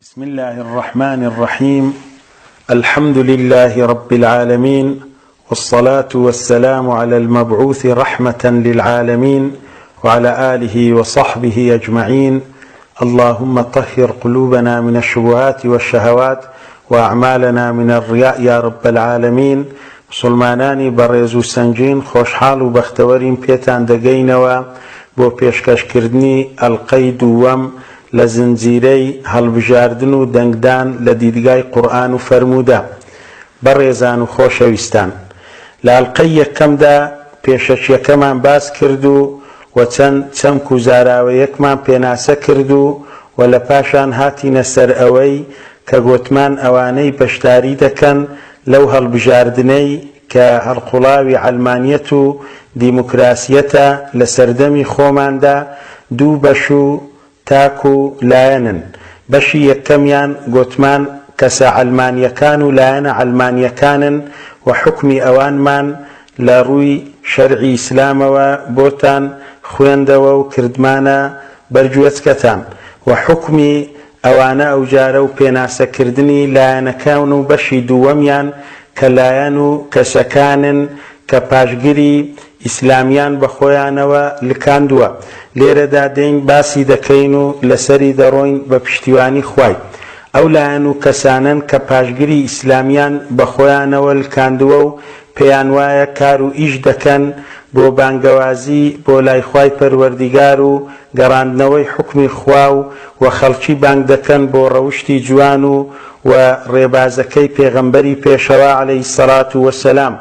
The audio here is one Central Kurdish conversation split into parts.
بسم الله الرحمن الرحيم. الحمد لله رب العالمين، والصلاة والسلام على المبعوث رحمة للعالمين وعلى آله وصحبه أجمعين. اللهم طهر قلوبنا من الشبهات والشهوات وأعمالنا من الرياء يا رب العالمين. مسلمانانی بەڕێز و سەنگین خۆشحاڵ و بەختەوەرین پێتان دەگەینەوە بۆ پێشکەشکردنی ئەڵقەی دووەم لە زنجیرەی هەڵبژاردن و دەنگدان لە دیدگای قورئان و فەرموودە. بەڕێزان و خۆشەویستان، لە ئەڵقەی یەکەمدا پێشەچیەکەمان باس کرد و چەند چەمک و زاراوەیەکمان پێناسە کرد و لە پاشان هاتینە سەر ئەوەی کە گوتمان ئەوانەی بەشداری دەکەن لەو هەڵبژاردنەی کە هەڵقوڵاوی عەلمانیەت و دیموکراسیەتە لە سەردەمی خۆماندا دوو بەش و تاک و لایەنن. بەشی یەکەمیان گوتمان کەسە عەلمانیەکان و لایەنە عەلمانیەکانن و حکمی ئەوانمان لە ڕووی شەرعی ئیسلامەوە بۆتان خوێندەوە و کردمانە بەرگوێچکەتان و حکمی ئەوانە ئەو جارە و پێناسەکردنی لایەنەکان و بەشی دووەمیان کە لایەن و کەسەکانن کە پاشگیری ئیسلامیان بە خۆیانەوە لکاندووە. لێرەدا دێین باسی دەکەین و لەسەری دەڕۆین بە پشتیوانی خوای. ئەو لایەن و کەسانن کە پاشگیری ئیسلامیان بە خۆیانەوە لکاندووە و پێیان وایە کار و ئیش دەکەن بۆ بانگەوازی بۆ لای خوای پەروەردیگار و گەڕاندنەوەی حکمی خوا و خەڵکی بانگ دەکەن بۆ ڕەوشتی جوان و ڕێبازەکەی پێغەمبەری پێشەوا عەلەیهی سەڵات وەسەلام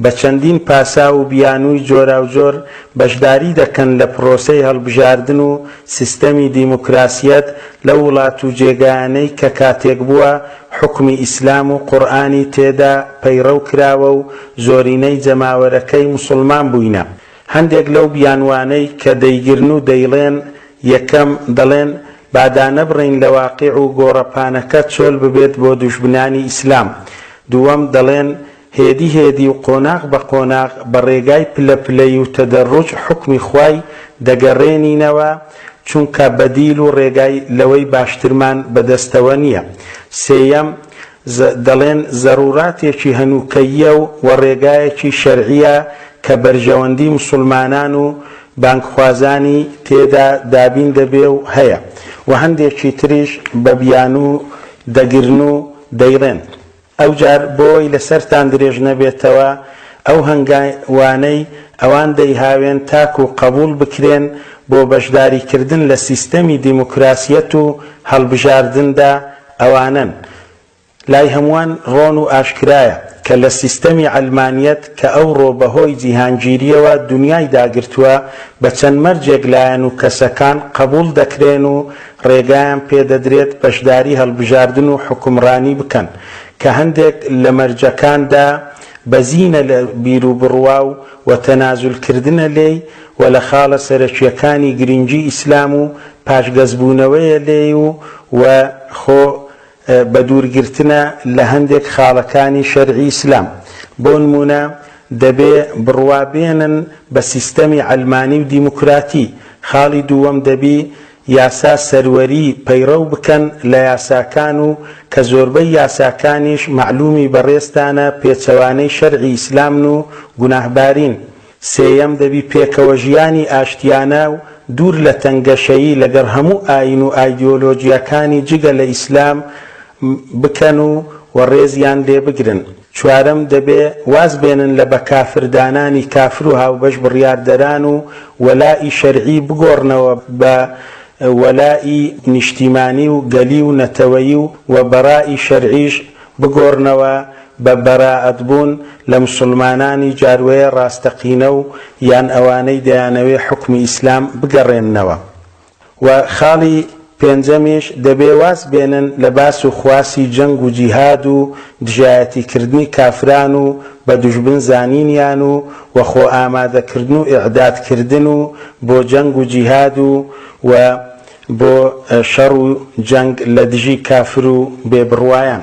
بە چەندین پاسا و بیانووی جۆرا و جۆر بەشداری دەکەن لە پرۆسەی هەڵبژاردن و سیستەمی دیموکراسیەت لە وڵات و جێگایانەی کە کاتێک بووە حکمی ئیسلام و قورئانی تێدا پەیڕەو کراوە و زۆرینەی جەماوەرەکەی موسڵمان بووینە. هەندێک لەو بیانوانەی کە دەیگرن و دەیڵێن، یەکەم دەڵێن بادانە بڕین لە واقیع و گۆڕەپانەکە چۆل ببێت بۆ دوژمنانی ئیسلام. دووەم دەڵێن هێدی و قۆناغ بە قۆناغ بە ڕێگای پلەپلەی و تەدەڕوج حکمی خوای دەگەڕێنینەوە، چونکە بەدیل و ڕێگای لەوەی باشترمان بەدەستەوە نییە. سێیەم دەڵێن زەڕوراتێکی هەنووکەیە و ڕێگایەکی شەرعیە کە بەرژەوەندی موسڵمانان و بانگخوازانی تێدا دابین دەبێ و هەیە، و هەندێکی تریش بە بیان و دەگرن و دەیڕێن. ئەو جار بۆی لەسەرتان درێژ نەبێتەوە ئەو هەنگاوانەی ئەوان دەیهاوێن تاک و قبول بکرێن بۆ بەشداریکردن لە سیستەمی دیموکراسیەت و هەڵبژاردندا ئەوانن. لای هەمووان ڕۆن و ئاشکرایە کە لە سیستەمی عەلمانیەت کە ئەوڕۆ بەهۆی جیهانگیریەوە دنیای داگرتووە بە چەند مەرجێک لایەن و کەسەکان قبول دەکرێن و ڕێگایان پێدەدرێت بەشداری هەڵبژاردن و حکومڕانی بکەن، کە هەندێک لە مەرجەکاندا بەزینە لە بیر و بڕوا و تەنازولکردنە لێی و لە خاڵە سەرەکیەکانی گرنگی ئیسلام و پاشگەزبوونەوەیە لێی و خۆ بە دوورگرتنە لە هەندێک خاڵەکانی شەرعی ئیسلام. بۆ نمونە دەبێ بڕوابێنن بە سیستەمی عەلمانی و دیموکراتی. خاڵی دووەم دەبی یاسا سەروەری پەیڕەو بکەن لە یاساکان و کە زۆربەی یاساکانیش معلومی بەڕێستانە پێچەوانەی شەرعی ئیسلامن و گوناهبارین. سێیەم دەبی پێکەوە ژیانی ئاشتیانە و دوور لە تەنگەشەیی لەگەڵ هەموو ئاین و ئایدیۆلۆجیەکانی جگە لە ئیسلام بکەن و ڕێزیان لێ بگرن. چوارەم دەبێ واز بێنن لە بەکافردانانی کافر و هاوبەش بڕیاردەران و وەلائی شەرعی بگۆڕنەوە بە وەلائی نیشتیمانی و گەلی و نەتەوەیی و بەڕائی شەرعیش بگۆڕنەوە بە بەراعەتبوون لە مسلمانانی جاروەیە ڕاستەقینە و یان ئەوانەی دەیانەوێ حکمی ئیسلام بگەڕێننەوە. و خاڵی پێنجەمیش دەبێ واز بێنن لە باس و خواسی جەنگ و جیهاد و دژایەتیکردنی کافران و بە دوژبن زانینیان و خۆ ئامادەکردن و ئیعدادکردن و بۆ جەنگ و جیهاد و بۆ شەڕ و جەنگ لە دژی کافر و بێبڕوایان.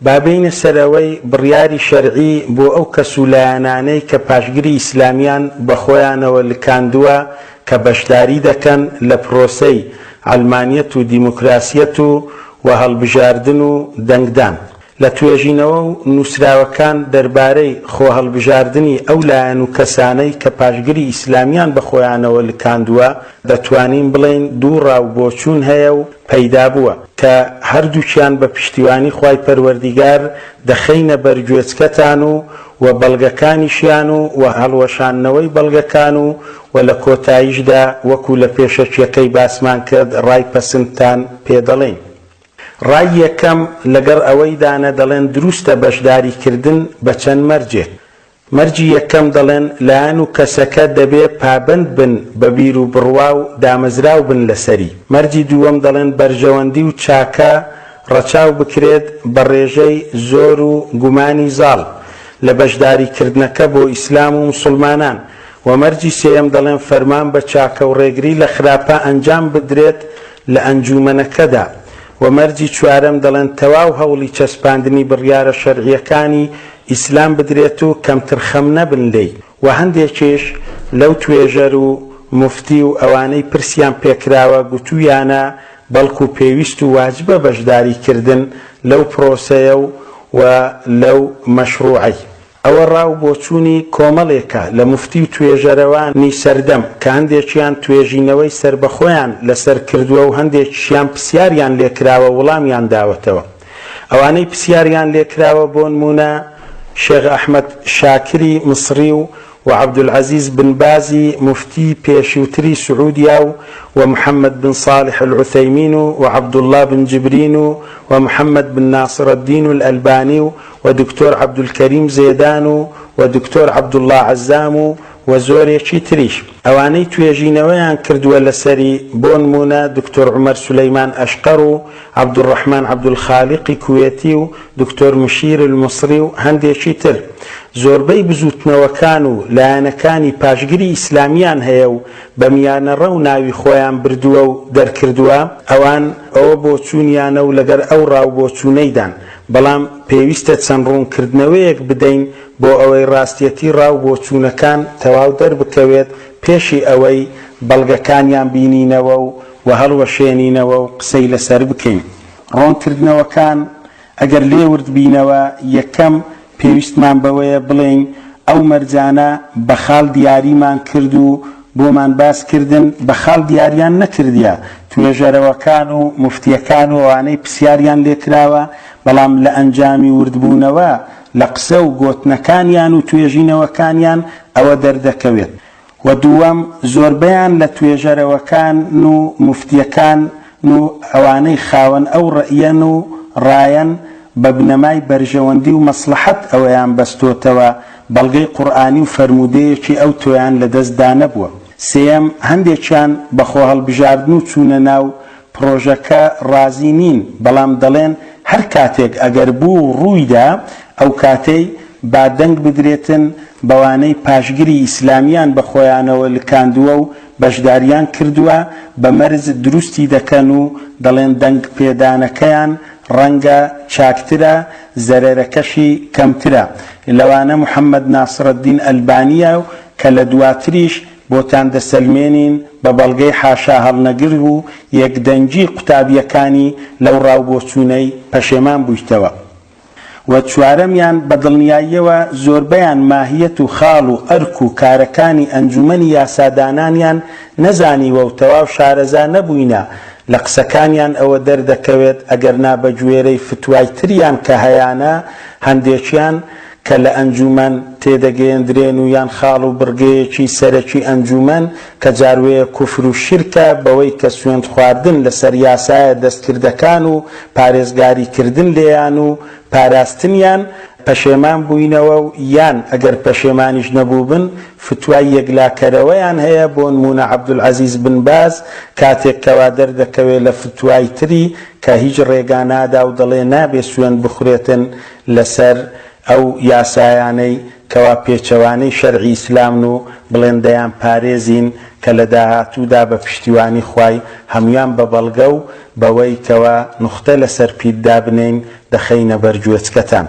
بابینە سەرەوەی بڕیاری شەرعی بۆ ئەو کەسولایانانەی کە پاشگیری ئیسلامیان بە خۆیانەوە لکاندووە کە بەشداری دەکەن لە پرۆسەی عەلمانیەت و دیموکراسیەت و هەڵبژاردن و دەنگدان. لە توێژینەوە و نووسراوەکان دەربارەی خۆ هەڵبژاردننی ئەو لایەن و کەسانەی کە پاشگری ئیسلامیان بە خۆیانەوە لکاندووە دەتوانین بڵێن دوو ڕاوبۆچوون هەیە و پەیدا بووە کە هەردووچیان بە پشتیوانی خوای پەروەردیگار دەخەینە بەرگوێچکەتان و بەڵگەکانیشیان و هەڵوەشانەوەی بەڵگەکان و لە کۆتاییشدا وەکو لە پێشەچیەکەی باسمان کرد ڕای پەسەندتان پێ دەڵێن. ڕای یەکەم لەگەڵ ئەوەیدانە دەڵێن دروستە بەشداریکردن بە چەند مەرجێک. مەرجی یەکەم دەڵێن لایەن و کەسەکە دەبێ پابند بن بە بیر و بڕوا و دامەزراو بن لەسەری. مەرجی دووەم دەڵێن بەرژەوەندی و چاکە ڕەچاو بکرێت بە ڕێژەی زۆر و گومانی زاڵ لە بەشداریکردنەکە بۆ ئیسلام و مسلمانان. و مەرجی سێیەم دەڵێن فەرمان بە چاکە و ڕێگری لە خراپە ئەنجام بدرێت لە ئەنجومەنەکەدا. و مەرجی چوارەم دەڵێن تەواو هەوڵی چەسپاندنی بڕیارە شەرعیەکانی ئیسلام بدرێت و کەمتر خەم نەبن لێی. و هەندێکیش لەو توێژەر و مفتی و ئەوانەی پرسیان پێکراوە گوتویانە بەڵکو پێویست و واجبە بەشداریکردن لەو پرۆسەیە و لەو مەشروعی. ئەوە ڕاو بۆچوونی کۆمەڵێکە لە مفتی و توێژەرەوانی سەردەم کە هەندێکیان توێژینەوەی سربەخۆیان لەسەر کردووە و هەندێکیان پرسیاریان لێکراوە وەڵامیان داوەتەوە. ئەوانەی پرسیاریان لێکراوە بۆ نمونە شێخ ئەحمەد شاکری مصری و عەبدولعەزیز بن بازی مفتی پێشووتری سعودیا و محەممەد بن صالح العوثەیمین و عەبدوڵڵا بن جبرین و محەممەد بن ناصر الدین الئەلبانی و دکتۆر عەبدولکەریم زێدان و دکتۆر عەبدوڵڵا عەزام و زۆرێکی تریش. ئەوانەی توێژینەوەیان کردووە لەسەری بۆ نمونە دکتۆر عومەر سولەیمان ئەشقەر و عەبدوڕەحمان عەبدولخالیقی کوێتی و دکتۆر مشیر المصری و هەندێکی تر. زۆربەی بزوتنەوەکان و لایەنەکانی پاشگری ئیسلامیان هەیە و بە میانەڕە و ناوی خۆیان بردووە و دەرکردووە. ئەوان ئەوە بۆچوونیانە و لەگەر ئەو ڕاوبۆچوونەیدان. بەڵام پێویستە چەند ڕوونکردنەوەیەک بدەین بۆ ئەوەی ڕاستیەتی ڕاوبۆچوونەکان تەواو دەربکەوێت پێشی ئەوەی بەڵگەکانیان بینینەوە و هەڵوەشێنینەوە و قسەی لەسەر بکەین. ڕوونکردنەوەکان ئەگەر لێورد بینەوە یەکەم پێویستمان بەوەیە بڵێن ئەو مەرجانە بەخاڵ دیاریمان کرد و بۆمان باسکردن بەخاڵ دیاریان نەکردیە. توێژەرەوەکان و مفتیەکان و ئەوانەی پرسیاریان لێکراوە بەڵام لە ئەنجامی وردبوونەوە لە قسە و گۆتنەکانیان و توێژینەوەکانیان ئەوە دەردەکەوێت. و دووەم زۆربەیان لە توێژەرەوەکان و مفتیەکان و ئەوانەی خاوەن ئەو ڕەئیەن و ڕایەن بە بنەمای بەرژەوەندی و مەسلحەت ئەوەیان بەستۆتەوە بەڵگەی قورئانی و فەرمودەیەکی ئەو تۆیان لەدەستدا نەبووە. سێەم هەندێکیان بەخۆ هەڵبژاردن و چوونە ناو پرۆژەکە ڕازی نین بەڵام دەڵێن هەر کاتێک ئەگەر بوو ڕوویدا ئەو کاتەی با دەنگ بدرێتن بەوانەی پاشگری ئیسلامیان بە خۆیانەوە لکاندووە و بەشداریان کردووە بە مەرج دروستی دەکەن و دەڵێن دەنگ پێدانەکەیان ڕەنگە چاکترە زەرەرەکەشی کەمترە. لەوانە محەممەد ناصر الدین ئەلبانیە و کە لە دواتریش بۆتان دەسەلمێنین بە بەڵگەی حاشا هەڵنەگر و یەکدەنگی قوتابیەکانی لەو ڕاوبۆچوونەی پەشێمان بوویتەوە. و چوارەمیان بە دڵنیاییەوە زۆربەیان ماهیەت و خاڵ و ئەرک و کارەکانی ئەنجومەنی یاسادانانیان نەزانیوە و تەواو شارەزا نەبووینە. لە قسەکانیان ئەوە دەردەکەوێت ئەگەر نا بە گوێرەی فتوای تریان کە هەیانە هەندێکیان کە لە ئەنجومەن تێدەگەیەندرێن و یان خاڵ و بڕگەیەکی سەرەکی ئەنجومەن کە جاروەیە کوفر و شیرکە بەوەی کە سوێند خواردن لەسەر یاسایە دەستکردەکان و پارێزگاریکردن لێیان و پاراستنیان پەشێمان بووینەوە و یان ئەگەر پەشێمانیش نەبوو بن فتوای یەکلاکەرەوەیان هەیە بۆ نمونە عەبدولعەزیز بن باز کاتێک کەوا دەردەکەوێت لە فتوای تری کە هیچ ڕێگانادا و دەڵێ نابێ سوێند بخورێتن لەسەر ئەو یاسایانەی کەوا پێچەوانەی شەرعی ئیسلام و بڵێندەیان پارێزین کە لە داهاتوودا بە پشتیوانی خوای هەمویان بە بەڵگە و بەوەی کەوا نوختە لەسەر پیردا بنین دەخەینە بەرگوێچکەتان.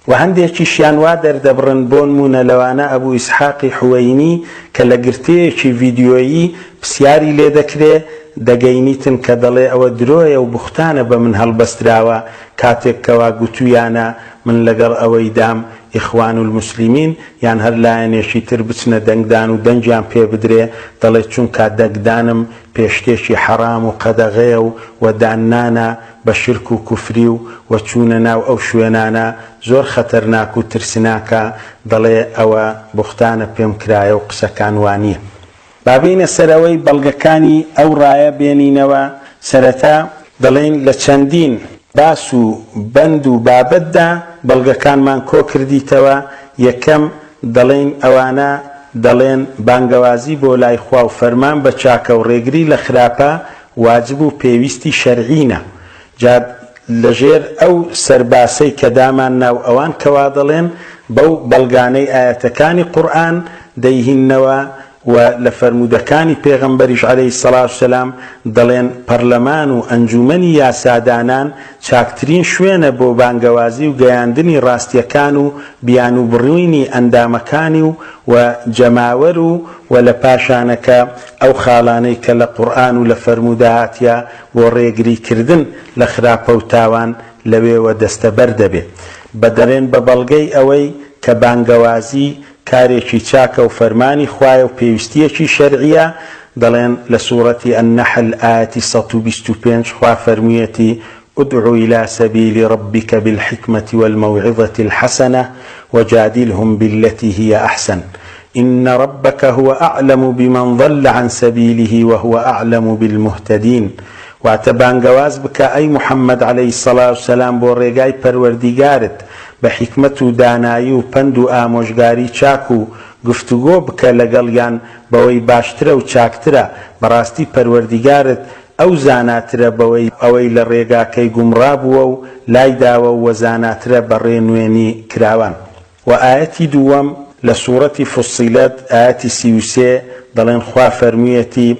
و هەندێکیشیان وا دەردەبڕن بۆ نمونە لەوانە ئەبوو ئیسحاقی حوەینی کە لە گرتەیەکی ڤیدیۆیی پرسیاری لێ دەکرێ دەگەینیتن کە دەڵێ ئەوە درۆیە و بوختانە بە من هەڵبەستراوە کاتێک کەوا گوتویانە من لەگەڵ ئەوەی دام ئیخوان المسلمین یان هەر لایەنێکی تر بچنە دەنگدان و دەنجیان پێ بدرێ دەڵێ چونکە دەنگدانم پێشتێکی حەرام و قەدەغەیە و وەداننانە بە شرک و کوفری و چوونە ناو ئەو شوێنانە زۆر خەتەرناک و ترسناکە دەڵێ ئەوە بوختانە پێم کرایە و قسەکان وانیە. بابینە سەرەوەی بەڵگەکانی ئەو ڕایە بێنینەوە. سەرەتا دەڵێن لە چەندین باس و بەند و بابەتدا بەڵگەکانمان کۆ کردیتەوە. یەکەم دەڵێن ئەوانە دەڵێن بانگەوازی بۆ لای خوا و فەرمان بە چاکە و ڕێگری لە خراپە واجب و پێویستی شەرعینە. جا لەژێر ئەو سەرباسەی کە دامان ناو ئەوان کەوا دەڵێن بەو بەڵگانەی ئاەتەکانی قورئان دەیهینەوە و لە فەرمودەکانی پێغەمبەریش عەلەیهی سەڵات وسەلام دەڵێن پەرلەمان و ئەنجومەنی یاسادانان چاکترین شوێنە بۆ بانگەوازی و گەیاندنی ڕاستیەکان و بیان و بڕووینی ئەندامەکانی و جەماوەر و لە پاشانەکە ئەو خاڵانەی کە لە قورئان و لە فەرموودە هاتیە بۆ ڕێگریکردن لە خراپە و تاوان لەوێوە دەستەبەر دەبێت. بەدەڕێن بە بەڵگەی ئەوەی کە بانگەوازی کارێکی چاکە و فەرمانی خوایە و پێویستیەکی شەرعیە دەڵێن لە سوورەتی النەحل ئایەتی 125 خوا فەرموویەتی ادعو إلى سبيل ربك بالحكمة والموعظة الحسنة وجادلهم بالتي هي أحسن إن ربك هو أعلم بمن ضل عن سبيله وهو أعلم بالمهتدين. واتبانگواز بك أي محمد عليه الصلاة والسلام بۆ ڕێگای پەروەردیگارت بە حکمت و دانایی و پند و ئامۆژگاری چاک و گفتوگۆ بکە لەگەڵیان بەوەی باشترە و چاکترە. بەڕاستی پەروەردیگارت ئەو زاناترە بەوەی ئەوەی لە ڕێگاکەی گومڕابووە و لای داوە و وەزاناترە بەڕێ نوێنی کراوان. و ئایەتی دووەم لە سوورەتی فوسیلەت ئایەتی 33 دەڵێن خوا فەرموویەتی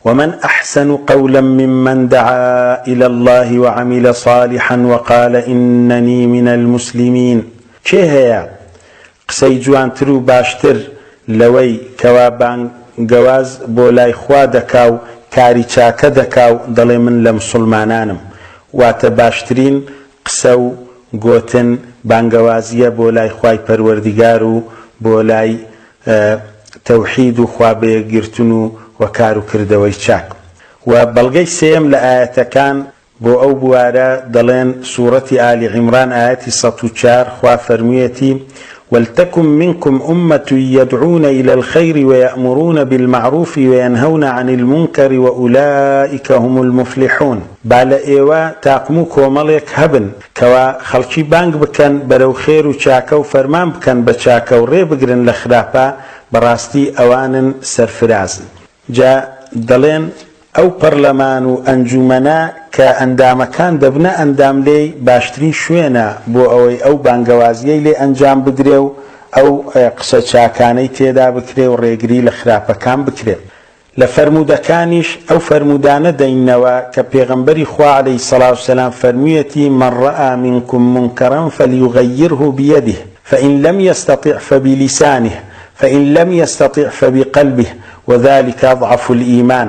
ومن أحسن قولا ممن دعا إلى الله وعمل صالحا وقال إنني من المسلمين. چه هەیە قسەی جوانتر و باشتر لەوەی کەوا بانگەواز بۆ لای خوا دەکا و کاری چاکە دەکا و دەڵێ من لە مسلمانانم. واتە باشترین قسە و گوتن بانگەوازیە بۆ لای خوای پەروەردیگار و بۆ لای تەوحید و خوابەیەکگرتن و وەکار و کردەوەی چاک. و بەڵگەی سێم لە ئاەتەکان بۆ ئەو بوارە دەڵێن سوورەتی ئالی عیمران ئاەتی 104 خوا فەرموویەتی ولتكن منكم أمة يدعون إلى الخير ويأمرون بالمعروف وينهون عن المنكر وأولئك هم المفلحون. بالا إيوا تاقمو كوماليك هبن كوا خلقي بانك بكن برو خير و چاكا و فرمان بكن بچاكا و ري بگرن لخرافا براستي أوان سرفرازن. جا دەڵێن ئەو پەرلەمان و ئەنجومەنە کە ئەندامەکان دەبنە ئەندام لێی باشترین شوێنە بۆ ئەوەی ئەو بانگەوازیەی لێ ئەنجام بدرێ و ئەو قسە چاکانەی تێدا بکرێ و ڕێگری لە خراپەکان بکرێت. لە فەرمودەکانیش ئەو فەرمودانە دەینەوە کە پێغەمبەری خوا عەلەیهی سەڵات وسەلام فەرموویەتی من رأى منكم منكرا فليغيره بيده فإن لم يستطع فبلسانه فإن لم يستطع فبقلبه وذلك أضعف الإيمان.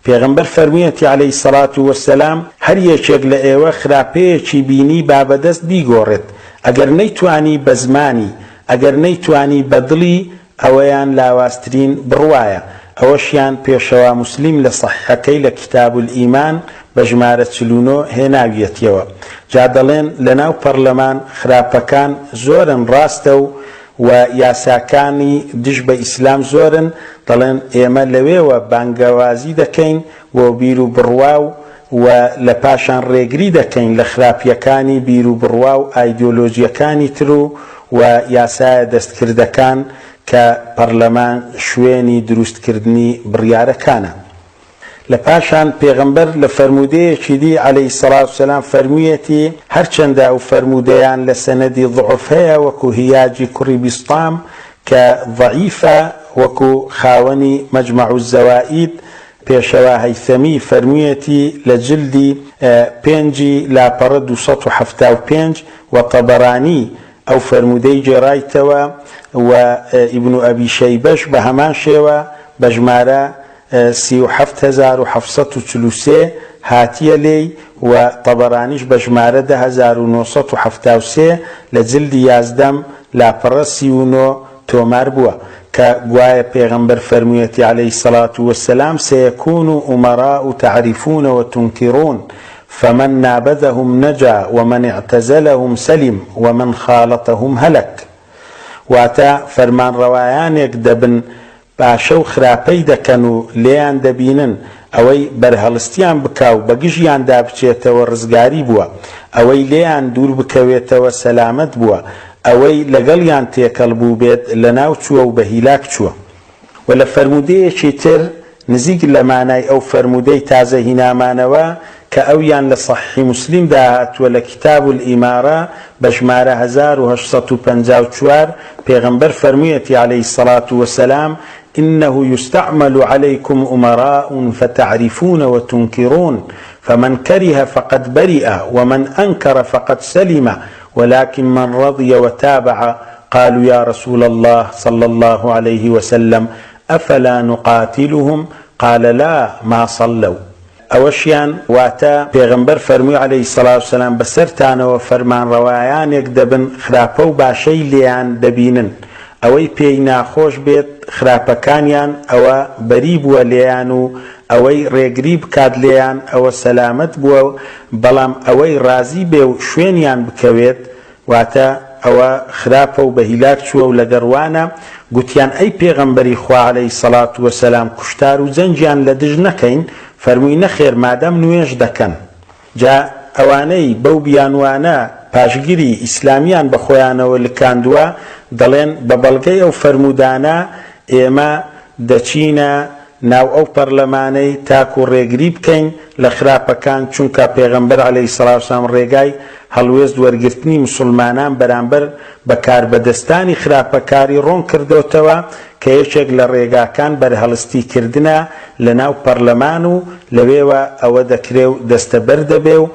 پێغەمبەر فەرموویەتی عەلەیهی سەڵات وەسەلام هەر یەکێک لە ئێوە خراپەیەکی بینی با بەدەست بیگۆڕێت ئەگەر نەیتوانی بە زمانی ئەگەر نەیتوانی بە دڵی ئەوەیان لاواسترین بڕوایە. ئەوەشیان پێشەوا مسلیم لە صەحیحەکەی لە کتاب الئیمان بە ژمارە 49 هێناویەتیەوە. جا دەڵێن لەناو پەرلەمان خراپەکان زۆرن ڕاستە و یاساکانی دژ بە ئیسلام زۆرن. دەڵێن ئێمە لەوێوە بانگەوازی دەکەین بۆ بیر و بڕوا و لە پاشان ڕێگری دەکەین لە خراپیەکانی بیر و بڕوا و ئایدۆلۆژیەکانی تر و یاسایە دەستکردەکان کە پەرلەمان شوێنی دروستکردنی بڕیارەکانە. لە پاشان پێغەمبەر لە فەرمودەیەکی دی عەلەیهی سەڵات وسەلام فەرموویەتی هەرچەندە ئەو فەرمودەیان لە سەنەدی ضعف هەیە وەکو هیاجی کوڕی بیستام کە ضعیفە وەکو خاوەنی مەجمەع الزەوائید پێشەوا هەیثەمی فەرموویەتی لە جلدی پێنجی لاپەڕە 275 و طەبەرانی ئەو فەرمودەی جێڕایتەوە و ئیبن ئەبی شەیبەش بە هەمان شێوە بە ژمارە 37743 هاتیە لێی و طەبەرانیش بە ژمارە 10973 لە جلدی 11 لاپەڕە 39 تۆمار بووە کە گوایە پێغەمبەر فەرموویەتی عەلەیهی السەڵاتو وەسسەلام سەیەکون ئومەراء تعریفون وتنکرون فمن نابذهم نجا ومن اعتزلهم سلم ومن خالطهم هلك. واتە فەرمانڕەوایانێک دەبن باشە و خراپەی دەکەن و لێیان دەبینن ئەوەی بەرهەڵستیان بکاو بە گژیاندا بچێتەوە ڕزگاری بووە، ئەوەی لێیان دوور بکەوێتەوە سەلامەت بووە، ئەوەی لەگەڵیان تێکەڵ بوو بێت لە ناو چووە و بە هیلاک چووە. و لە فەرمودەیەکی تر نزیک لە مانای ئەو فەرمودەی تازە هینامانەوە کە ئەویان لە صەحیح موسلیمدا هاتووە لە کتاب الئیمارە بە ژمارە 1854 پێغەمبەر فەرموویەتی عەلەیهی السەڵاتو وەسسەلام إنه يستعمل عليكم أمراء فتعرفون وتنكرون فمن كره فقد برئ ومن أنكر فقد سلم ولكن من رضي وتابع قالوا يا رسول الله صلى الله عليه وسلم أفلا نقاتلهم قال لا ما صلوا. ئەوەشیان واتە پێغەمبەر فەرمووی عەلەیهی السەڵاتو وەسسەلام بەسەرتانەوە فەرمانڕەوایانێک دەبن خراپە و باشەی لێیان دەبینن، ئەوەی پێی ناخۆش بێت خراپەکانیان ئەوە بەری بووە لێیان و ئەوەی ڕێگری بکات لێیان ئەوە سەلامەت بووە، بەڵام ئەوەی ڕازی بێ و شوێنیان بکەوێت واتە ئەوە خراپە و بە هیلاک چووە و لە دەروانە. گوتیان ئەی پێغەمبەری خوا عەلەیهی السەڵاتو وەسسەلام کوشتار و جەنگیان لە دژ نەکەین؟ فەرمووی نەخێر مادەم نوێژ دەکەن. جا ئەوانەی بەو بیانوانە پاشگیری ئیسلامیان بە خۆیانەوە لکاندووە دەڵێن بە بەڵگەی ئەو فەرمودانە ئێمە دەچینە ناو ئەو پەرلەمانەی تاکو ڕێگری بکەین لە خراپەکان، چونکە پێغەمبەر عەلەیهی السەڵاتو وەسسەلام ڕێگای هەڵوێست وەرگرتنی مسلمانان بەرامبەر بەکاربەدەستانی خراپەکاری ڕۆن کردوتەوە کە یەکێک لە ڕێگاکان بەرهەڵستیکردنە لە ناو پەرلەمان و لەوێوە ئەوە دەکرێ و دەستە بەر دەبێ و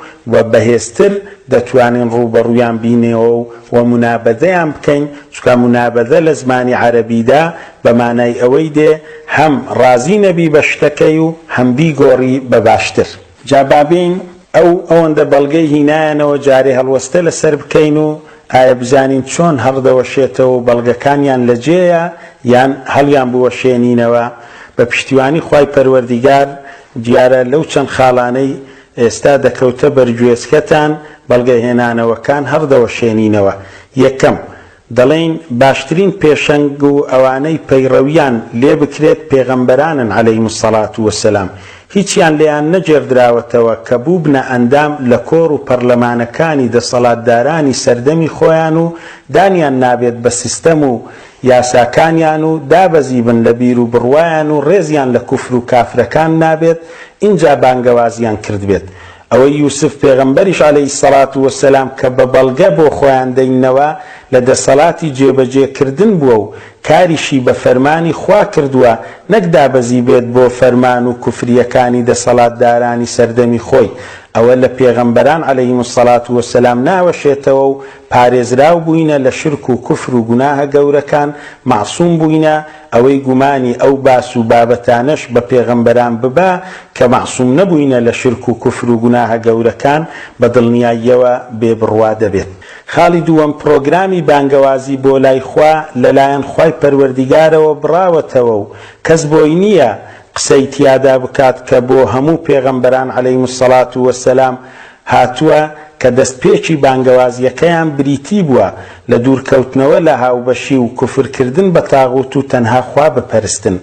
بەهێزتر دەتوانین ڕوبەڕوویان بینێەوە و منابەدەیان بکەین، چونکە منابەدە لە زمانی عەرەبیدا بە مانای ئەوەی دێ هەم ڕازی نەبی بە شتەکەی و هەم بیگۆڕی بە باشتر. جا بابین ئەوەندە بەڵگەی هینایانەوە جارێ هەڵوەستە لەسەر بکەین و ئایا بزانین چۆن هەڵدەوەشێتەوە و بەڵگەکانیان لەجێیە یان هەڵیان بوەشێنینەوە. بە پشتیوانی خوای پەروەردیگار دیارە لەو چەند خاڵانەی ئێستا دەکەوتە بەرگوێزکەتان بەڵگەهێنانەوەکان هەڵدەوەشێنینەوە. یەکەم دەڵێن باشترین پێشەنگ و ئەوانەی پەیڕەویان لێ بکرێت پێغەمبەرانن عەلەیهیمو السەڵاتو وەسسەلام، هیچیان لێیان نەجێردراوەتەوە کە بوو بنە ئەندام لە کۆڕ و پەرلەمانەکانی دەسەڵاتدارانی سەردەمی خۆیان و دانیان نابێت بە سیستەم و یاساکانیان و دابەزی بن لە بیر و بڕوایان و ڕێزیان لە کوفر و کافرەکان نابێت اینجا بانگەوازیان کرد بێت. ئەوەی یوسف پێغەمبەریش عەلەیهی السەڵاتو وەسسەلام کە بە بەڵگە بۆ خۆیان دەینەوە لە دەسەڵاتی جێبەجێکردن بووە و کاریشی بە فەرمانی خوا کردووە، نەک دابەزی بێت بۆ فەرمان و کوفریەکانی دەسەڵاتدارانی سەردەمی خۆی. ئەوە لە پێغەمبەران عەلەیهیمو السەڵاتو وەسسەلام ناوەشێتەوە و پارێزراو بووینە لە شرک و کوفر و گوناهە گەورەکان، معسووم بووینە ئەوەی گومانی ئەو باس و بابەتانەش بە پێغەمبەران ببا کە معسووم نەبووینە لە شرک و کوفر و گوناهە گەورەکان بە دڵنیاییەوە بێبڕوا دەبێت. خاڵی دووەم پرۆگرامی بانگەوازی بۆ لای خوا لەلایەن خوای پەروەردیگارەوە بڕاوەتەوە و کەس بۆی نییە قسەی تیادا بکات کە بۆ هەموو پێغەمبەران عەلەیهیمو السەڵاتو وەسسەلام هاتووە کە دەستپێکی بانگەوازیەکەیان بریتی بووە لە دوورکەوتنەوە لە هاوبەشی و کوفرکردن بە تاغوت و تەنها خوا بپەرستن.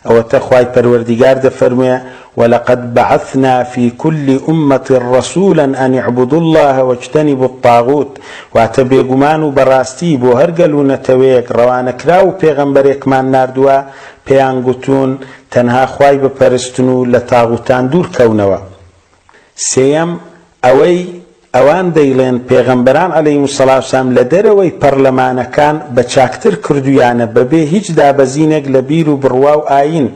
ئەوەتە خوای پەروەردیگار دەفەرموێ وَلَقَدْ بَعَثْنَا فِي كُلِّ أُمَّةٍ رَسُولًا أَنِ اعْبُدُوا اللَّهَ وَاجْتَنِبُوا الطَّاغُوتَ. واتە بێگومان و بەڕاستی بۆ هەر گەل و نەتەوەیەک ڕەوانەکرا و پێغەمبەرێکمان ناردووە پێیان گوتون تەنها خوای بپەرستن و لە تاغوتان دوور کەونەوە. سێیەم ئەوان دەیڵێن پێغەمبەران عەلەیهیمو السەڵاتو وەسسەلام لە دەرەوەی پەرلەمانەکان بە چاکتر کردویانە بەبێ هیچ دابەزینێک لە بیر و بڕوا و ئاین.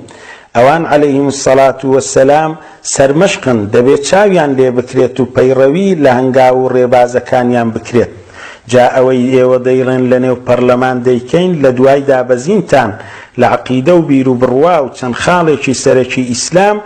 ئەوان عەلەیهیم السەڵات وەسسەلام سەرمەشقن، دەبێت چاویان لێ بکرێت و پەیڕەوی لە هەنگاو و ڕێبازەکانیان بکرێت. جا ئەوەی ئێوە دەیڵێن لە نێو پەرلەمان دەیکەین لە دوای دابەزینتان لە عەقیدە و بیر و بڕوا و چەند خاڵێکی سەرەکی ئیسلام،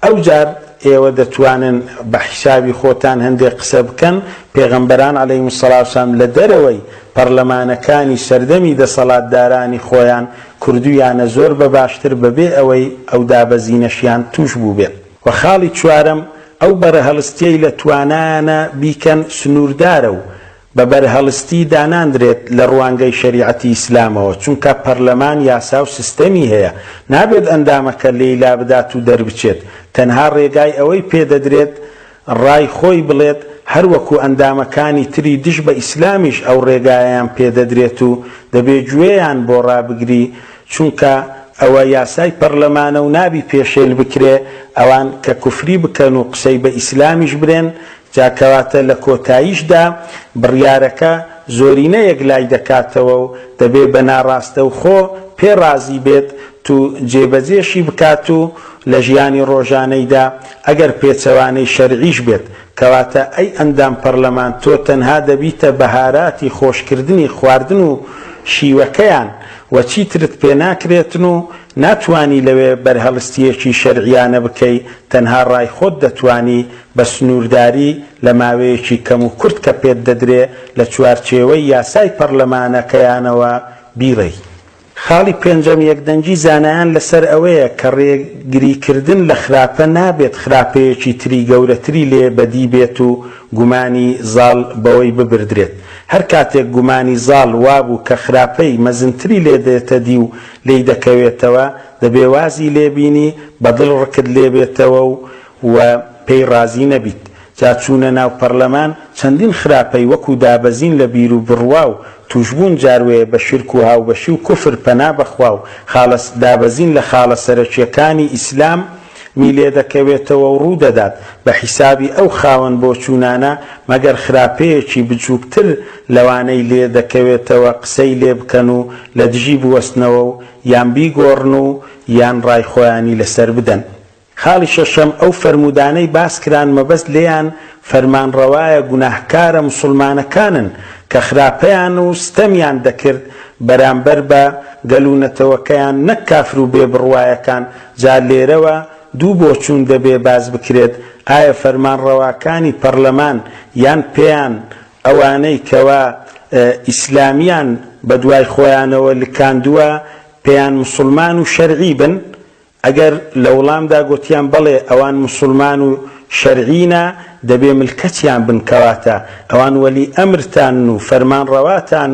ئەو جار ئێوە دەتوانن بە حیسابی خۆتان هەندێک قسە بکەن. پێغەمبەران عەلەیهیم السەڵات وەسسەلام لە دەرەوەی پەرلەمانەکانی سەردەمی دەسەڵاتدارانی خۆیان کردویانە زۆر بە باشتر بەبێ ئەوەی ئەو دابەزینەشیان توش بوو بێت. و خاڵی چوارەم ئەو بەرهەڵستیەی لە توانانە بیکەن سنووردارە و بە بەرهەڵستی داناندرێت لە ڕوانگەی شەریعەتی ئیسلامەوە، چونکە پەرلەمان یاسا و سیستەمی هەیە، نابێت ئەندامەکە لێیلا بدات و دەربچێت. تەنها ڕێگای ئەوەی پێدەدرێت ڕای خۆی بڵێت، هەروەکو ئەندامەکانی تری دش بە ئیسلامیش ئەو ڕێگایان پێدەدرێت و دەبێت گوێیان بۆ ڕابگری، چونکە ئەوە یاسای پەرلەمانە و نابی پێشێل بکرێ ئەوان کە کوفری بکەن و قسەی بە ئیسلامیش برێن. جاکەواتە لە کۆتاییشدا بڕیارەکە زۆرینەیەک لای دەکاتەوە و دەبێت بە ناڕاستە و خۆ پێڕازی بێت تو جێبەجێشی بکات و لە ژیانی ڕۆژانەیدا ئەگەر پێچەوانەی شەرعیش بێت، کەواتە ئەی ئەندام پەرلەمان تۆ تەنها دەبیتە بەهاراتی خۆشکردنی خواردن و شیوەکەیان و چیترت پێ ناکرێتن و ناتوانی لەوێ بەرهەڵستیەکی شەرعیانە بکەی، تەنها ڕای خۆت دەتوانی بە سنوورداری لە ماوەیەکی کەم و کورت کە پێت دەدرێ لە چوارچێوەی یاسای پەرلەمانەکەیانەوە بیڕێی. خاڵی پێنجەم یەکدەنگی زانایان لەسەر ئەوەیە کە ڕێگریکردن لە خراپە نابێت خراپەیەکی تری گەورەتری لێ بەدی بێت و گومانی زاڵ بەوەی ببردرێت. هەر کاتێک گومانی زاڵ وابوو کە خراپەی مەزنتری لێ دێتە دی و لێی دەکەوێتەوە، دەبێ وازی لێبینی بەدڵ ڕکت لێبێتەوە و پێی ڕازی نەبیت. جا چوونە ناو پەرلەمان چەندین خراپەی وەکو دابەزین لە بیر و بڕوا و توشبوون جاروێ بە شرک و هاوبەشی و کوفر پەنا بەخوا و دابەزین لە خاڵە سەرەکیەکانی ئیسلام میلێ دەکەوێتەوە و ڕوو دەدات بە حیسابی ئەو خاوەن بۆ چوونانە، مەگەر خراپەیەکی بچووکتر لەوانەی لێ دەکەوێتەوە قسەی لێ بکەن و لە دژی بوەستنەوە و یان بیگۆڕن و یان ڕای خۆیانی لەسەر بدەن. خاڵی شەشەم ئەو فەرمودانەی باس کران مەبەست لێیان فەرمانڕەوایە گوناهکارە مسلمانەکانن کە خراپەیان و ستەمیان دەکرد بەرامبەر بە گەلوونەتەوەکەیان نەک کافر و بێبڕوایەکان. جا لێرەوە دوو بۆچوون دەبێ باز بکرێت، ئایا فەرمانڕەواکانی پەرلەمان یان پێیان ئەوانەی کەوا ئیسلامیان بە دوای خۆیانەوە لکاندووە پێیان مسلمان و شەرعی بن؟ ئەگەر لە وڵامدا گوتیان بەڵێ ئەوان مسلمان و شەرعینە، دەبێ ملکەتیان بنکەواتە ئەوان وەلی ئەمرتان و فەرمانڕەواتان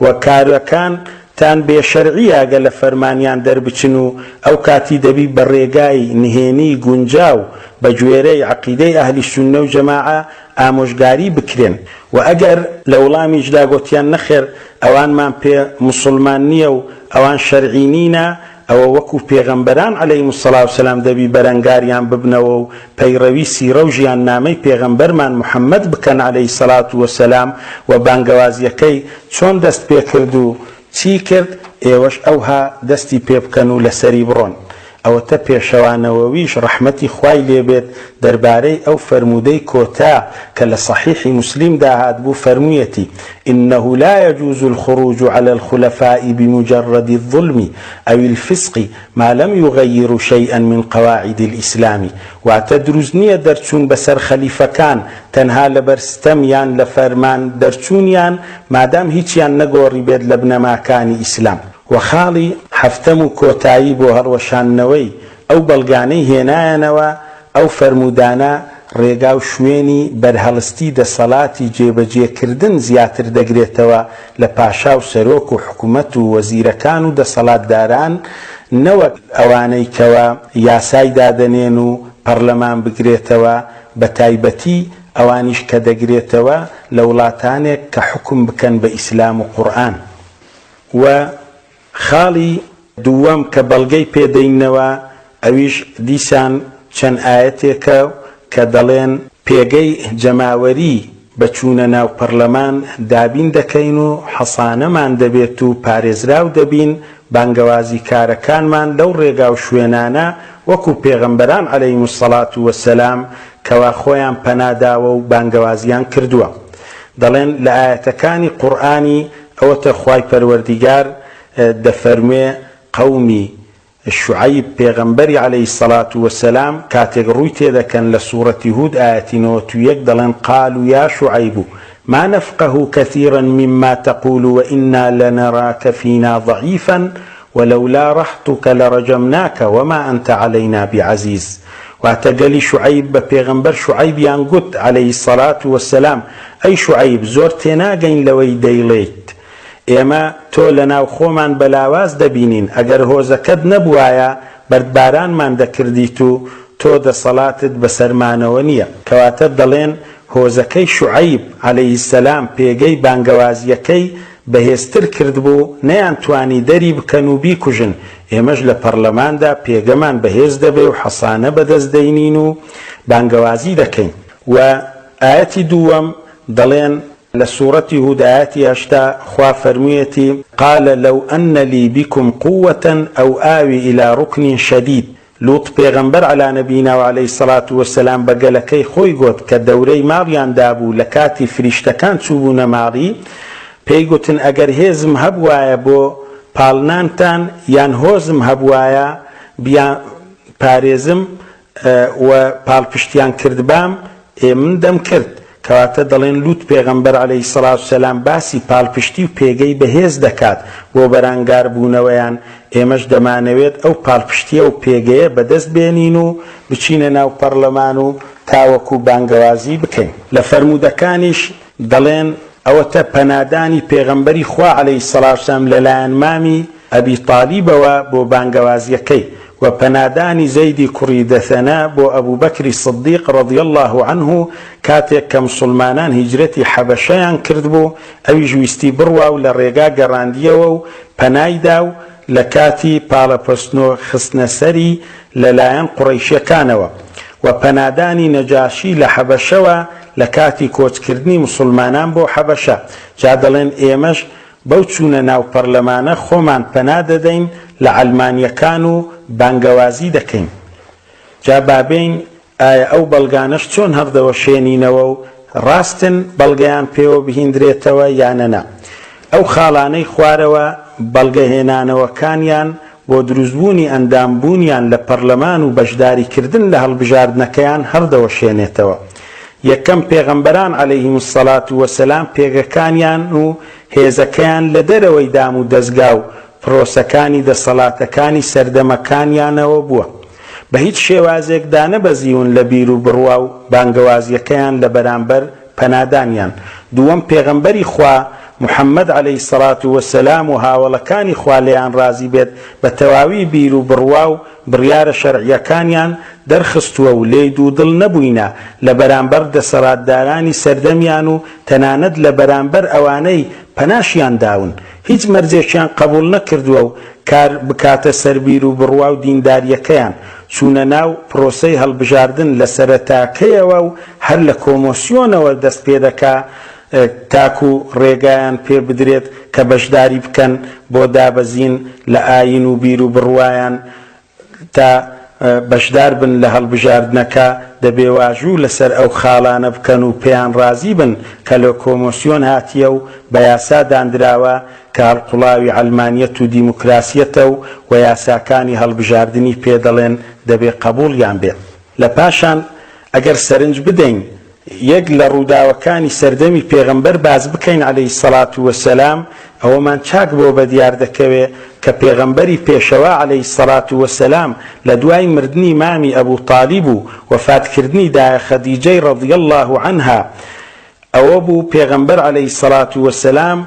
و کارەکان تان بێشەرعی ئەگە لە فەرمانیان دەربچن و ئەو کاتی دەبی بە ڕێگای نهێنی گونجاو بە گوێرەی عەقیدەی ئەهلی سوننە و جەماعە ئامۆژگاری بکرێن. و ئەگەر لە وڵامیشدا گوتیان نەخێر ئەوانمان پێ مسلمان نییە و ئەوان شەرعی نینە، ئەوە وەکو پێغەمبەران عەلەیهیم السەڵات وەسسەلام دەبی بەرەنگاریان ببنەوە و پەیڕەوی سیرە و ژیان نامەی پێغەمبەرمان محەممەد بکەن عەلەیهی السەڵات وەسسەلام و بانگەوازیەکەی چۆن دەست پێ کرد و چی کرد، ئێوەش ئەوها دەستی پێ بکەن و لەسەری بڕۆن. ئەوەتە پێشەوانەوەویش ڕەحمەتی خوای لێبێت دەربارەی ئەو فەرمودەی کۆتا کە لە صحیحی مسلمدا هاتبوو فەرموویەتی إنه لا يجوز الخروج على الخلفاء بمجرد الظلم أو الفسق ما لم يغيروا شيئا من قواعد الإسلام. واتدرزنية درچون بسر خليفكان تنها لبرستميان لفرمان درچونيان مادام هيچيان نگوري بيد لبنما كان إسلام. وخاڵی هەفتەم و کۆتایی بۆ هەڵوەشاننەوەی ئەو بەڵگانەی هێنایەنەوە ئەو فەرمودانە ڕێگا و شوێنی بەرهەڵستی دەسەڵاتی جێبەجێکردن زیاتر دەگرێتەوە لە پاشا و سەرۆک و حکوومەت و وەزیرەکان و دەسەڵاتداران، نەوەک ئەوانەی کەوە یاسای دادەنێن و پەرلەمان بگرێتەوە، بە تایبەتی ئەوانیش کە دەگرێتەوە لە وڵاتانێک کە حکم بکەن بە ئیسلام و قورئان. و خاڵی دووەم کە بەڵگەی پێدەینەوە ئەویش دیسان چەند ئاەتێکە کە دەڵێن پێگەی جەماوەری بەچوونە ناو پەرلەمان دابین دەکەین و حەسانەمان دەبێت و پارێزراو دەبین بانگەوازی کارەکانمان لەو ڕێگا و شوێنانە وەکو پێغەمبەران عەلەیهیمو السەڵات وەسەلام کەوا خۆیان پەناداوە و بانگەوازیان کردووە. دەڵێن لە ئایەتەکانی قورئانی ئەوەتە خوای پەروەردیگار دەفەرموێ قەومی شعیب پێغەمبەری عەلەیهی السەڵات وەسەلام کاتێک ڕووی تێدەکەن لە سوورەتی هود ئایەتی 91 دەڵێن قالوا یا شعیب ما نفقه كثيرا مما تقول وإنا لنراك فينا ضعيفا ولولا رحتك لرجمناك وما أنت علينا بعزيز. واتقالي شعيب بپیغمبر شعيب يانقود عليه الصلاة والسلام أي شعيب زور تناقين لوي ديليت ئێمە تۆ لەناو خۆمان بەلاواز دەبینین ئەگەر هۆزەکەت نەبوایە بەردبارانمان دەکردیت و تۆ دەسەڵاتت بەسەرمانەوە نییە. کەواتە دەڵێن هۆزەکەی شوعەیب عەلەیهی سەلام پێگەی بانگەوازیەکەی بەهێزتر کردبوو نەیانتوانی دەری بکەن و بیکوژن. ئێمەش لە پەرلەماندا پێگەمان بەهێز دەبێ و حەسانە بەدەست دەینین و بانگەوازی دەکەین. و ئایەتی دووەم دەڵێن لسورة هود آياتي أشتا خوا فرميتي قال لو أن لي بكم قوة أو آوي إلى ركن شديد. لوط پیغمبر على نبينا وعليه الصلاة والسلام بقلكي خوي قد كدوري ماريان دابو لكاتي فريشتكان تشوبون ماري پیگوتن اگر هزم هبوايا بو پالنانتان يان هوزم هبوايا بيان پاريزم و پالپشتيان كردبام من دم کرد. کەواتە دەڵێن لوت پێغەمبەر عەلەیهی سەڵات وسەلام باسی پاڵپشتی و پێگەی بەهێز دەکات بۆ بەرانگار بوونەوەیان. ئێمەش دەمانەوێت ئەو پاڵپشتیە و پێگەیە بەدەست بێنین و بچینە ناو پەرلەمان و تاوەکو بانگەوازی بکەین. لە فەرموودەکانیش دەڵێن ئەوەتە پەنادانی پێغەمبەری خوا عەلەیهی سەڵات وسەلام لەلایەن مامی ئەبی تاڵیبەوە بۆ بانگەوازیەکەی و پەنادانی زەیدی کوڕی دەثەنا بۆ ئەبوو بەکری سدیق رضی الله عنه کاتێک کە مسلمانان هیجرەتی حەبەشەیان کردبوو ئەویش ویستی بڕوا و لە ڕێگا گەڕاندیەوە و پەنایدا و لە کاتی پاڵەپەستنۆ خستنە سەری لەلایەن قوڕەیشیەکانەوە. و پەنادانی نەجاشی لە حەبەشەوە لە کاتی کۆچکردنی مسلمانان بۆ حەبەشە. جا دەڵێن ئێمەش بەو چوونە ناو پەرلەمانە خۆمان پەنا دەدەین لە ئەلمانیەکان و بانگەوازی دەکەین. جا بابین ئایا ئەو بەڵگانەش چۆن هەردەوە شێنینەوە و ڕاستن بەڵگەیان پێوە بهێندرێتەوە یانەنا. ئەو خاڵانەی خوارەوە بەڵگەهێنانەوەکانیان بۆ دروستبوونی ئەندامبوونیان لە پەرلەمان و بەشداریکردن لە هەڵبژاردنەکەیان هەردەوە شێنێتەوە. یەکەم پێغەمبەران عەلەیهیمو السەڵات وەسەلام پێگەکانیان و هێزەکەیان لە دەرەوەی دام و دەستگا و پرۆسەکانی دەسەڵاتەکانی سەردەمەکانیانەوە بووە. بە هیچ شێوازێکدا نەبەزیون لە بیر و بڕوا و بانگەوازیەکەیان لە بەرامبەر پەنادانیان. دووەم پێغەمبەری خوا محەممەد عەلەیهی سەڵات وەسەلام و هاوڵەکانی خوا لێیان ڕازی بێت بە تەواوی بیر و بڕوا و بڕیارە شەرعیەکانیان دەرخستووە و لێی دوودڵ نەبووینە لە بەرامبەر دەسەڵاتدارانی سەردەمیان و تەنانەت لە بەرامبەر ئەوانەی پەناشیان داون. هیچ مەرجێکیان قبول نەکردووە و کار بکاتە سەر بیر و بڕوا و دینداریەکەیان. چوونە ناو پرۆسەی هەڵبژاردن لە سەرەتاکەیەوە و هەر لە کۆمۆسیۆنەوە دەست پێ دەکا تاکو ڕێگایان پێ بدرێت کە بەشداری بکەن بۆ دابەزین لە ئاین و بیر و بڕوایان تا بەشدار بن لە هەڵبژاردنەکە دەبێ واژوو لەسەر ئەو خاڵانە بکەن و پێیان ڕازی بن کە لە کۆمۆسیۆن هاتیە و بە یاسا دانراوە کە هەڵقوڵاوی ئەلمانیەت و دیموکراسیەتە و یاساکانی هەڵبژاردنی پێ دەڵێن دەبێ قبوڵیان بێت. لە پاشان ئەگەر سەرنج بدەین یەک لە ڕووداوەکانی سەردەمی پێغەمبەر باز بکەین عەلەیهی سەڵات وەسەلام ئەوەمان چاک بۆ بەدیار دەکەوێ کە پێغەمبەری پێشەوا عەلەیهی سەڵات وەسەلام لە دوای مردنی مامی ئەبوو تاڵیب و وەفاتکردنی دایە خەدیجەی ڕەضی الله عنها ئەوە بوو پێغەمبەر عەلەیهی سەڵات وەسەلام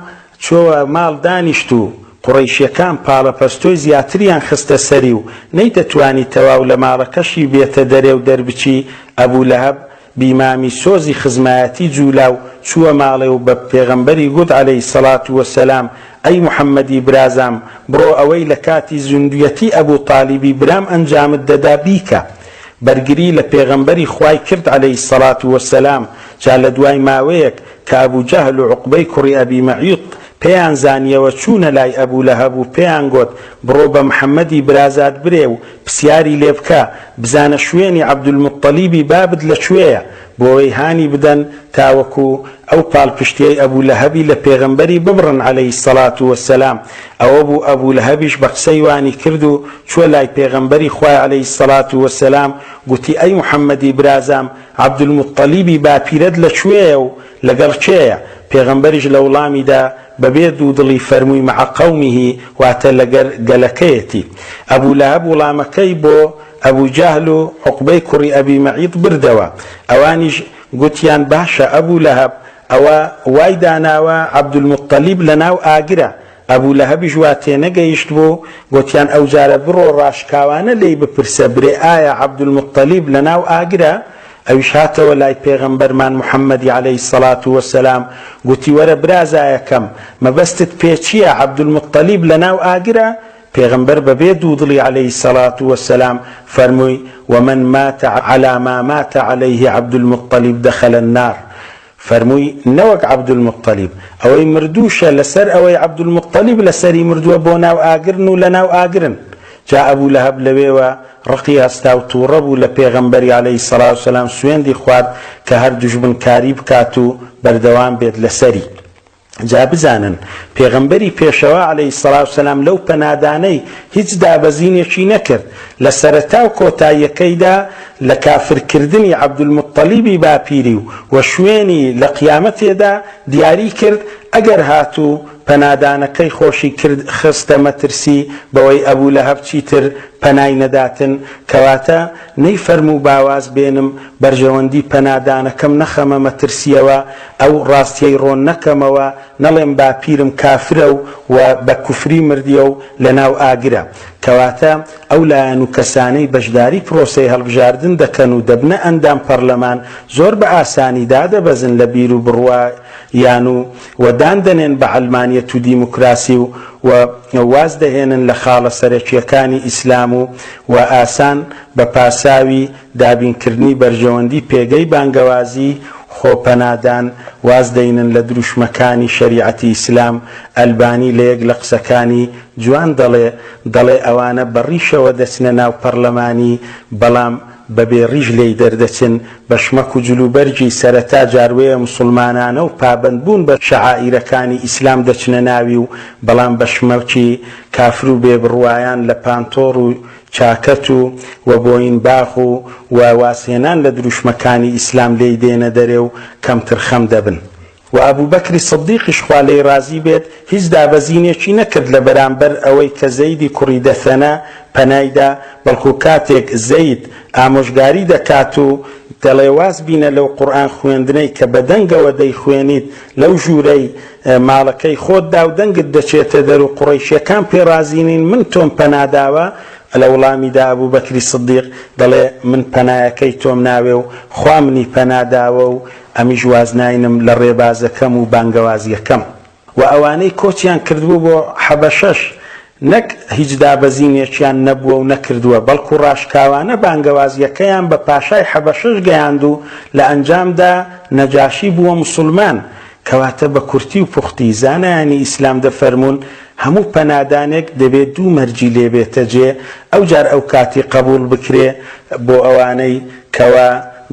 چۆوە ماڵ دانیشت و قوڕەیشیەکان پاڵەپەستۆی زیاتریان خستە سەری و نەیدەتوانی تەواو لە ماڵەکەشی بێتە دەرێ و دەربچی. ئەبوو لەهەب بیمامی سۆزی خزمایەتی جوولا و چووە ماڵێ و بە پێغەمبەری گوت عەلەیهی سەڵات وەسەلام ئەی محەممەدی برازام بڕۆ ئەوەی لە کاتی زوندویەتی ئەبوو تاڵیبی برام ئەنجامت دەدا بیکە. بەرگری لە پێغەمبەری خوای کرد عەلەیهی سەڵات وەسەلام جا لە دوای ماوەیەک کە ئەبوو جەهل و عوقبەی کوڕی ئەبی مەعیوط پێیان زانیەوە چوونە لای ئەبوو لەهەب و پێیان گوت بڕۆ بە محەممەدی برازات برێ و پرسیاری لێ بکە بزانە شوێنی عەبدولموطەلیبی بابت لەکوێیە بۆەوەی هانی بدەن تاوەکو ئەو پاڵپشتیەی ئەبوو لەهەبی لە پێغەمبەری ببڕن عەلەیهی سەڵات وەسەلام. ئەوە بوو ئەبوو لەهەبیش بە قسەی وانی کرد و چووە لای پێغەمبەری خوای عەلەیهی سەڵات وەسەلام گوتی ئەی محەممەدی برازام عەبدولموطەلیبی باپیرەت لەکوێیە و لەگەڵ کێیە؟ پێغەمبەریش لە وڵامیدا بەبێ دوودڵی فەرمووی مع قەومیهی واتە لەگەر گەلەکەیەتی. ئەبوو لەهەب وڵامەکەی بۆ ئەبوو جەهل و عوقبەی کوڕی ئەبی مەعیط بردەوە. ئەوانیش گوتیان باشە ئەبوو لەهەب ئەوە وای داناوە عەبدولموطەلیب لە ناو ئاگرە. ئەبوو لەهەبیش وا تێنەگەیشت بوو گوتیان ئەو جارە بڕۆ ڕاشکاوانە لێی بپرسە برێ ئایا عەبدولموطەلیب لە ناو ئاگرە؟ ئەویش هاتەوە لای پێغەمبەرمان محەممەدی عەلەیهی سەڵات وەسەلام گوتی وەرە برازایەکەم مەبەستت پێ چییە عەبدولموطەلیب لە ناو ئاگرە؟ پێغەمبەر بەبێ دوودڵی عەلەیهی سەڵات وەسەلام فەرمووی ومن مات على ما مات عليه عەبدولموطەلیب دەخەل النار. فەرمووی نەوەک عەبدولموطەلیب ئەوەی مردووشە لەسەر ئەوەی عەبدولموطەلیب لەسەری مردووە بۆ ناو ئاگرن و لە ناو ئاگرن. جا ئەبوو لەهەب لەوێوە ڕقی هەستا و تووڕە بوو لە پێغەمبەری عەلەیهی سەڵات وسەلام سوێندی خوارد کە هەر دوژمنکاری بکات و بەردەوام بێت لەسەری. جا بزانن پێغەمبەری پێشەوە عەلەیهی سەڵات وسەلام لەو پەنادانەی هیچ دابەزینێکی نەکرد. لە سەرەتا و کۆتاییەکەیدا لە کافرکردنی عەبدولموطەلیبی باپیری و شوێنی لە قیامەتێدا دیاری کرد ئەگەر هاتوو پەنادانەکەی خۆشی کرد خستە مەترسی بەوەی ئەبوو لەهەب چیتر پەنای نەداتن کەواتە نەی فەرموو باواز بێنم بەرژەوەندی پەنادانەکەم نەخەمە مەترسیەوە ئەو ڕاستیەی ڕۆن نەکەمەوە نەڵێم باپیرم کافرە و بە کوفری مردیە و لە ناو ئاگرە. کەواتە ئەو لایەن و کەسانەی بەشداری پرۆسەی هەڵبژاردن دەکەن و دەبنە ئەندام پەرلەمان زۆر بە ئاسانی دادەبەزن لە بیر و بڕوا یان و وەدان دەنێن بە عەلمانیەت و دیموکراسی و واز دەهێنن لە خاڵە سەرەکیەکانی ئیسلام و ئاسان بە پاساوی دابینکردنی بەرژەوەندی پێگەی بانگەوازی خۆپەنادان واز دەینن لە دروشمەکانی شەریعەتی ئیسلام. ئەلبانی لە یەک لە قسەکانی جوان دەڵێ ئەوانە بەڕیشەوە دەچنە ناو پەرلەمانی بەڵام بەبێ ڕیژ لێی دەردەچن بە شمەک و جلوبەرجی سەرەتا جاروەیە مسلمانانە و پابەندبوون بە شەعائیرەکانی ئیسلام دەچنە ناوی و بەڵام بە شمەکی کافر و بێبڕوایان لە پانتۆڕ و چاکەت و بۆین باخ و واسێنان لە دروشمەکانی ئیسلام لێی دێنە دەرێ و کەمتر خەم دەبن. و ئەبوو بەکری سەدیقیش خوا لێی رازی بێت هیچ دابەزینێکی نەکرد لە بەرامبەر ئەوەی کە زەیدی کوڕی دەثەنە پەنایدا بەڵکو کاتێک زەید ئامۆژگاری دەکات و دەڵێ واز بینە لەو قورئان خوێندنەی کە بە دەنگەوە دەیخوێنیت لەو ژوورەی ماڵەکەی خۆتدا و دەنگت دەچێتە دەر و قوڕەیشیەکان پێڕازینین من تۆم پەناداوە لە وڵامیدا ئەبوو بەکری سەدیق دەڵێ من پەنایەکەی تۆم ناوێ و خوا منی پەناداوە و ئەمیش وازناینم لە ڕێبازەکەم و بانگەوازیەکەم. و ئەوانەی کۆچیان کردبوو بۆ حەبەشەش نەک هیچ دابەزینێکیان نەبووە و نەکردووە بەڵکو ڕاشکاوانە بانگەوازیەکەیان بە پاشای حەبەشەش گەیاند و لە ئەنجامدا نەجاشی بووە مسلمان. کەواتە بە کورتی و پوختی زانایانی ئیسلام دەفەرمون هەموو پەنادانێک دەبێت دوو مەرجی لێبێتە جێ ئەو جار ئەو کاتی قبول بکرێ بۆ ئەوانەی کەوا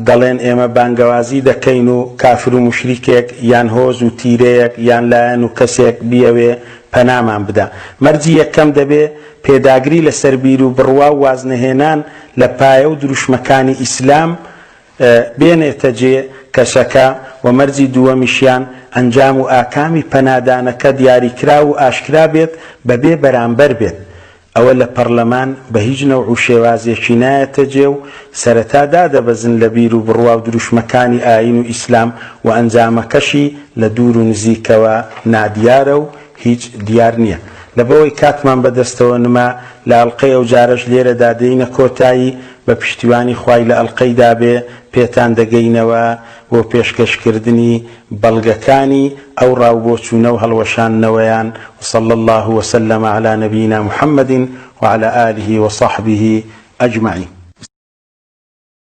دەڵێن ئێمە بانگەوازی دەکەین و کافر و مشریکێک یان هۆز و تیرەیەک یان لایەن و کەسێک بیەوێ پەنامان بدە. مەرجی یەکەم دەبێ پێداگری لەسەر بیر و بڕوا و وازنەهێنان لە پایە و دروشمەکانی ئیسلام بێنێتە جێ کەسەکە و مەرجی دووەمیشیان ئەنجام و ئاکامی پەنادانەکە دیاریکرا و ئاشکرا بێت بەبێ بەرامبەر بێت. ئەوە لە پەرلەمان بە هیچ نەوع و شێوازێکی نایەتە جێ و سەرەتا دادەبەزن لە بیر و بڕوا و دروشمەکانی ئاین و ئیسلام و ئەنجامەکەشی لە دوور و نزیکەوە نادیارە و هیچ دیار نییە. لەبەوەی کاتمان بەدەستەوە نما لە ئەڵقەی ئەو جارەش لێرەدا دێینە کۆتایی بە پشتیوانی خوای لە ئەڵقەیدا بێ پێتان دەگەینەوە بۆ پێشکەشکردنی بەڵگەکانی ئەو ڕاوبۆچوونە و هەڵوەشاننەوەیان. وصلى الله وسلم على نبينا محمد وعلى آله وصحبه أجمعين.